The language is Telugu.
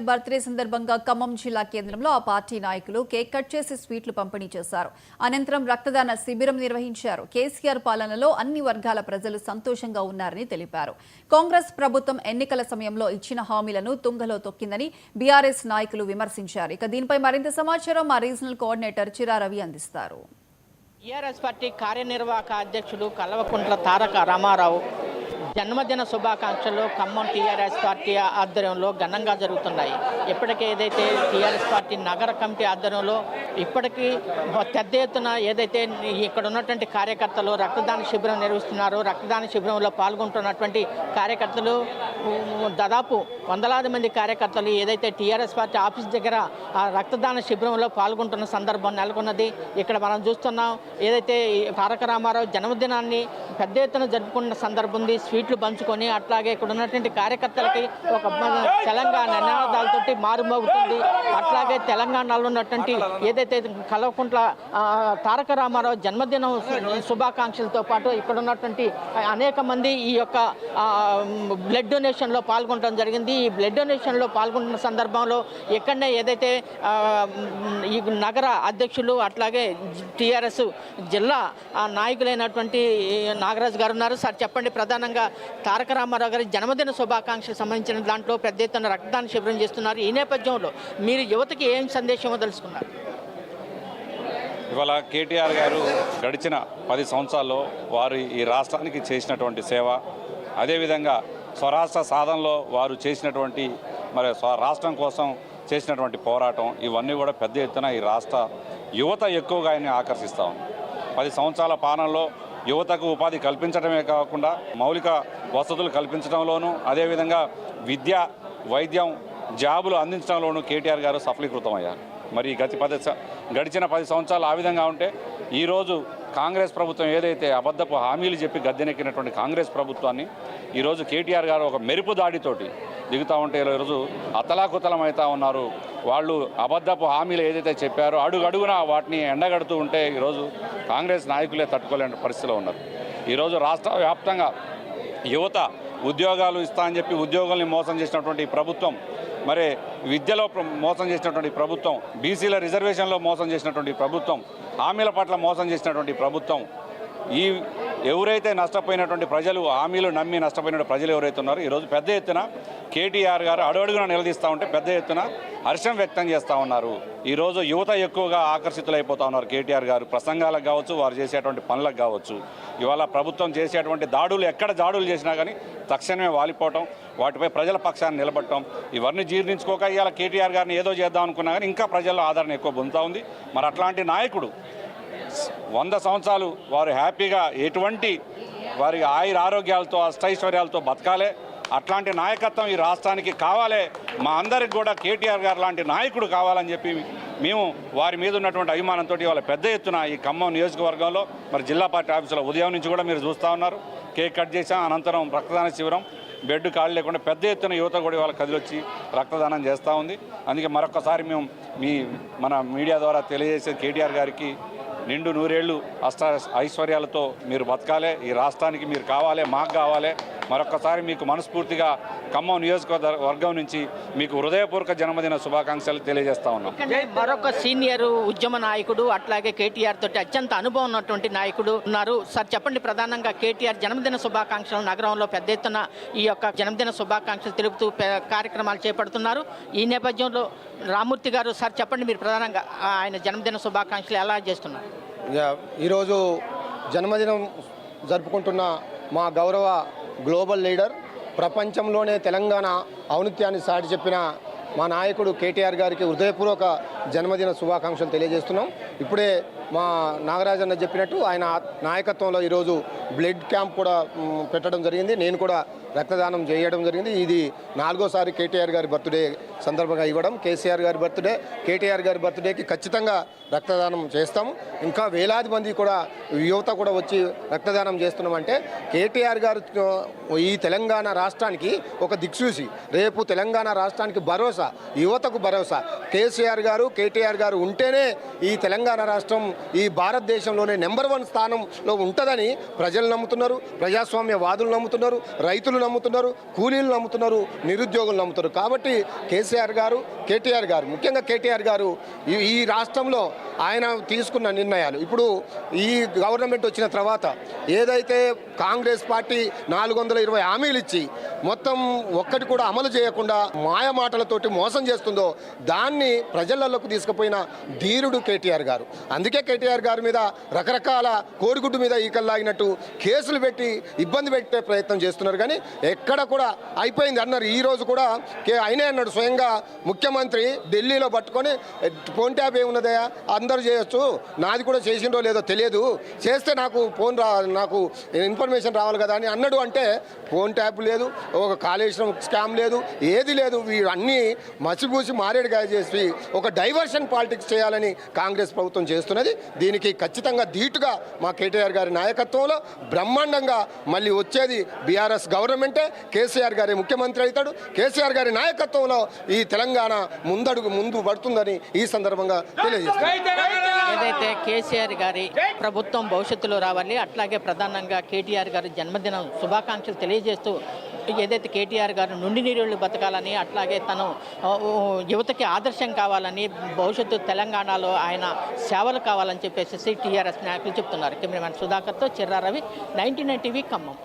బర్త్డే సందర్భంగా ఖమ్మం జిల్లా కేంద్రంలో ఆ పార్టీ నాయకులు కేక్ కట్ చేసి స్వీట్లు పంపిణీ చేశారు. అనంతరం రక్తదాన శిబిరం నిర్వహించారు. కేసీఆర్ పాలనలో అన్ని వర్గాల ప్రజలు సంతోషంగా ఉన్నారని తెలిపారు. కాంగ్రెస్ ప్రభుత్వం ఎన్నికల సమయంలో ఇచ్చిన హామీలను తుంగలో తొక్కిందని బీఆర్ఎస్ నాయకులు విమర్శించారు. ఇక దీనిపై మరింత సమాచారం మా రీజనల్ కోఆర్డినేటర్ చిరా రవి అందిస్తారు. టీఆర్ఎస్ పార్టీ కార్యనిర్వాహక అధ్యక్షుడు కల్వకుంట్ల తారక రామారావు జన్మదిన శుభాకాంక్షలు ఖమ్మం టీఆర్ఎస్ పార్టీ ఆధ్వర్యంలో ఘనంగా జరుగుతున్నాయి. ఇప్పటికే ఏదైతే టీఆర్ఎస్ పార్టీ నగర కమిటీ ఆధ్వర్యంలో ఇప్పటికీ పెద్ద ఎత్తున ఏదైతే ఇక్కడ ఉన్నటువంటి కార్యకర్తలు రక్తదాన శిబిరం నిర్వహిస్తున్నారో రక్తదాన శిబిరంలో పాల్గొంటున్నటువంటి కార్యకర్తలు దాదాపు వందలాది మంది కార్యకర్తలు ఏదైతే టీఆర్ఎస్ పార్టీ ఆఫీస్ దగ్గర ఆ రక్తదాన శిబిరంలో పాల్గొంటున్న సందర్భం నెలకొన్నది. ఇక్కడ మనం చూస్తున్నాం ఏదైతే తారక రామారావు జన్మదినాన్ని పెద్ద ఎత్తున జరుపుకున్న సందర్భం ఉంది. స్వీట్లు పంచుకొని అట్లాగే ఇక్కడ ఉన్నటువంటి కార్యకర్తలకి ఒక తెలంగాణ నినాదాలతోటి మారుమోగుతుంది. అట్లాగే తెలంగాణలో ఉన్నటువంటి ఏదైతే కల్వకుంట్ల తారక రామారావు జన్మదినం శుభాకాంక్షలతో పాటు ఇక్కడ ఉన్నటువంటి అనేక మంది ఈ యొక్క బ్లడ్ డొనేషన్లో పాల్గొనడం జరిగింది. ఈ బ్లడ్ డొనేషన్లో పాల్గొంటున్న సందర్భంలో ఇక్కడనే ఏదైతే ఈ నగర అధ్యక్షులు అట్లాగే టీఆర్ఎస్ జిల్లా నాయకులైనటువంటి నాగరాజు గారు ఉన్నారు. సార్ చెప్పండి, ప్రధానంగా తారక రామారావు గారి జన్మదిన శుభాకాంక్షలకు సంబంధించిన దాంట్లో పెద్ద ఎత్తున రక్తదాన శిబిరం చేస్తున్నారు. ఈ నేపథ్యంలో మీరు యువతకి ఏం సందేశమో తెలుసుకున్నారు? ఇవాళ కేటీఆర్ గారు గడిచిన 10 సంవత్సరాల్లో వారు ఈ రాష్ట్రానికి చేసినటువంటి సేవ, అదేవిధంగా స్వరాష్ట్ర సాధనలో వారు చేసినటువంటి రాష్ట్రం కోసం చేసినటువంటి పోరాటం, ఇవన్నీ కూడా పెద్ద ఎత్తున ఈ రాష్ట్ర యువత ఎక్కువగా ఆయన్ని ఆకర్షిస్తూ ఉంది. 10 సంవత్సరాల పాలనలో యువతకు ఉపాధి కల్పించడమే కాకుండా మౌలిక వసతులు కల్పించడంలోనూ అదేవిధంగా విద్య, వైద్యం, జాబులు అందించడంలోనూ కేటీఆర్ గారు సఫలీకృతమయ్యారు. మరి గడిచిన 10 సంవత్సరాలు ఆ విధంగా ఉంటే ఈరోజు కాంగ్రెస్ ప్రభుత్వం ఏదైతే అబద్ధపు హామీలు చెప్పి గద్దెనెక్కినటువంటి కాంగ్రెస్ ప్రభుత్వాన్ని ఈరోజు కేటీఆర్ గారు ఒక మెరుపు దాడితోటి దిగుతూ ఉంటే ఈరోజు అతలాకుతలమవుతూ ఉన్నారు. వాళ్ళు అబద్ధపు హామీలు ఏదైతే చెప్పారో అడుగడుగునా వాటిని ఎండగడుతూ ఉంటే ఈరోజు కాంగ్రెస్ నాయకులే తట్టుకోలేని పరిస్థితిలో ఉన్నారు. ఈరోజు రాష్ట్ర వ్యాప్తంగా యువత ఉద్యోగాలు ఇస్తా అని చెప్పి ఉద్యోగుల్ని మోసం చేసినటువంటి ప్రభుత్వం, మరి విద్యలో మోసం చేసినటువంటి ప్రభుత్వం, బీసీల రిజర్వేషన్లో మోసం చేసినటువంటి ప్రభుత్వం, హామీల పట్ల మోసం చేసినటువంటి ప్రభుత్వం, ఈ ఎవరైతే నష్టపోయినటువంటి ప్రజలు హామీలు నమ్మి నష్టపోయిన ప్రజలు ఎవరైతే ఉన్నారో ఈరోజు పెద్ద ఎత్తున కేటీఆర్ గారు అడుగడుగున నిలదీస్తూ ఉంటే పెద్ద ఎత్తున హర్షం వ్యక్తం చేస్తూ ఉన్నారు. ఈరోజు యువత ఎక్కువగా ఆకర్షితులైపోతూ ఉన్నారు. కేటీఆర్ గారు ప్రసంగాలకు కావచ్చు, వారు చేసేటువంటి పనులకు కావచ్చు, ఇవాళ ప్రభుత్వం చేసేటువంటి దాడులు ఎక్కడ దాడులు చేసినా కానీ తక్షణమే వాలిపోవటం, వాటిపై ప్రజల పక్షాన్ని నిలబడటం, ఇవన్నీ జీర్ణించుకోక ఇవాళ కేటీఆర్ గారిని ఏదో చేద్దాం అనుకున్నా కానీ ఇంకా ప్రజల్లో ఆదరణ ఎక్కువ పొందుతూ ఉంది. మరి అట్లాంటి నాయకుడు 100 సంవత్సరాలు వారు హ్యాపీగా ఎటువంటి వారి ఆయుర ఆరోగ్యాలతో అష్టైశ్వర్యాలతో బతకాలే. అట్లాంటి నాయకత్వం ఈ రాష్ట్రానికి కావాలే. మా అందరికి కూడా కేటీఆర్ గారు లాంటి నాయకుడు కావాలని చెప్పి మేము వారి మీద ఉన్నటువంటి అభిమానంతో ఇవాళ పెద్ద ఎత్తున ఈ ఖమ్మం నియోజకవర్గంలో మరి జిల్లా పార్టీ ఆఫీసులో ఉదయం నుంచి కూడా మీరు చూస్తూ ఉన్నారు. కేక్ కట్ చేసాం, అనంతరం రక్తదాన శిబిరం, బెడ్ ఖాళీ లేకుండా పెద్ద ఎత్తున యువత కూడా ఇవాళ కదిలొచ్చి రక్తదానం చేస్తూ ఉంది. అందుకే మరొకసారి మేము మన మీడియా ద్వారా తెలియజేసే కేటీఆర్ గారికి నిండు 100 ఏళ్ళు ఐశ్వర్యాలతో మీరు బతకాలే, ఈ రాష్ట్రానికి మీరు కావాలే, మాకు కావాలే. మరొకసారి మీకు మనస్ఫూర్తిగా ఖమ్మం నియోజకవర్గం నుంచి మీకు హృదయపూర్వక జన్మదిన శుభాకాంక్షలు తెలియజేస్తా ఉన్నాం. మరొక సీనియర్ ఉద్యమ నాయకుడు అట్లాగే కేటీఆర్ తోటి అత్యంత అనుభవం ఉన్నటువంటి నాయకుడు ఉన్నారు. సార్ చెప్పండి, ప్రధానంగా కేటీఆర్ జన్మదిన శుభాకాంక్షలు నగరంలో పెద్ద ఎత్తున ఈ యొక్క జన్మదిన శుభాకాంక్షలు తెలుపుతూ కార్యక్రమాలు చేపడుతున్నారు. ఈ నేపథ్యంలో రామూర్తి గారు, సార్ చెప్పండి, మీరు ప్రధానంగా ఆయన జన్మదిన శుభాకాంక్షలు ఎలా చేస్తున్నారు? ఈరోజు జన్మదినం జరుపుకుంటున్న మా గౌరవ గ్లోబల్ లీడర్, ప్రపంచంలోనే తెలంగాణ ఔన్నత్యాన్ని సాటి చెప్పిన మా నాయకుడు కేటీఆర్ గారికి హృదయపూర్వక జన్మదిన శుభాకాంక్షలు తెలియజేస్తున్నాం. ఇప్పుడే మా నాగరాజన్న చెప్పినట్టు ఆయన నాయకత్వంలో ఈరోజు బ్లడ్ క్యాంప్ కూడా పెట్టడం జరిగింది. నేను కూడా రక్తదానం చేయడం జరిగింది. ఇది 4వ కేటీఆర్ గారి బర్త్డే సందర్భంగా ఇవ్వడం. కేసీఆర్ గారి బర్త్డే, కేటీఆర్ గారి బర్త్డేకి ఖచ్చితంగా రక్తదానం చేస్తాము. ఇంకా వేలాది మంది కూడా యువత కూడా వచ్చి రక్తదానం చేస్తున్నామంటే కేటీఆర్ గారు ఈ తెలంగాణ రాష్ట్రానికి ఒక దిక్సూచి, రేపు తెలంగాణ రాష్ట్రానికి భరోసా, యువతకు భరోసా. కేసీఆర్ గారు, కేటీఆర్ గారు ఉంటేనే ఈ తెలంగాణ రాష్ట్రం ఈ భారతదేశంలోనే నెంబర్ 1 స్థానంలో ఉంటుందని ప్రజలు నమ్ముతున్నారు, ప్రజాస్వామ్య వాదులు నమ్ముతున్నారు, రైతులు నమ్ముతున్నారు, కూలీలు నమ్ముతున్నారు, నిరుద్యోగులు నమ్ముతున్నారు. కాబట్టి కేసీఆర్ గారు, కేటీఆర్ గారు, ముఖ్యంగా కేటీఆర్ గారు ఈ రాష్ట్రంలో ఆయన తీసుకున్న నిర్ణయాలు ఇప్పుడు ఈ గవర్నమెంట్ వచ్చిన తర్వాత ఏదైతే కాంగ్రెస్ పార్టీ 420 హామీలు ఇచ్చి మొత్తం ఒక్కటి కూడా అమలు చేయకుండా మాయ మాటలతోటి మోసం చేస్తుందో దాన్ని ప్రజలలోకి తీసుకుపోయిన ధీరుడు కేటీఆర్ గారు. అందుకే కేటీఆర్ గారి మీద రకరకాల కోడిగుడ్డు మీద ఈకల్లాగినట్టు కేసులు పెట్టి ఇబ్బంది పెట్టే ప్రయత్నం చేస్తున్నారు. కానీ ఎక్కడ కూడా అయిపోయింది అన్నారు. ఈ రోజు కూడా అయినే అన్నాడు స్వయంగా ముఖ్యమంత్రి ఢిల్లీలో పట్టుకొని ఫోన్ ట్యాప్ ఏమున్నదయా, అందరూ చేయొచ్చు, నాది కూడా చేసిండో లేదో తెలియదు, చేస్తే నాకు నాకు ఇన్ఫర్మేషన్ రావాలి కదా అని అన్నాడు. అంటే ఫోన్ ట్యాప్ లేదు, ఒక కాళేశ్వరం స్కామ్ లేదు, ఏది లేదు. అన్నీ మసిపూసి మారేడుగాయ చేసి ఒక డైవర్షన్ పాలిటిక్స్ చేయాలని కాంగ్రెస్ ప్రభుత్వం చేస్తున్నది. దీనికి ఖచ్చితంగా ధీటుగా మా కేటీఆర్ గారి నాయకత్వంలో బ్రహ్మాండంగా మళ్ళీ వచ్చేది బీఆర్ఎస్ గవర్నమెంటే, కేసీఆర్ గారి ముఖ్యమంత్రి అవుతాడు. కేసీఆర్ గారి నాయకత్వంలో ఈ తెలంగాణ ముందు పడుతుందని ఈ సందర్భంగా తెలియజేస్తారు. ఏదైతే కేసీఆర్ గారి ప్రభుత్వం భవిష్యత్తులో రావాలి, అట్లాగే ప్రధానంగా కేటీఆర్ గారి జన్మదినం శుభాకాంక్షలు తెలియజేస్తూ ఏదైతే కేటీఆర్ గారు నుండి నీరుళ్ళు బతకాలని, అట్లాగే తను యువతకి ఆదర్శం కావాలని, భవిష్యత్తు తెలంగాణలో ఆయన సేవలు కావాలని చెప్పేసి టీఆర్ఎస్ నాయకులు చెప్తున్నారు. కెమెరామెన్ సుధాకర్తో చిర్రా రవి, 99 టీవీ ఖమ్మం.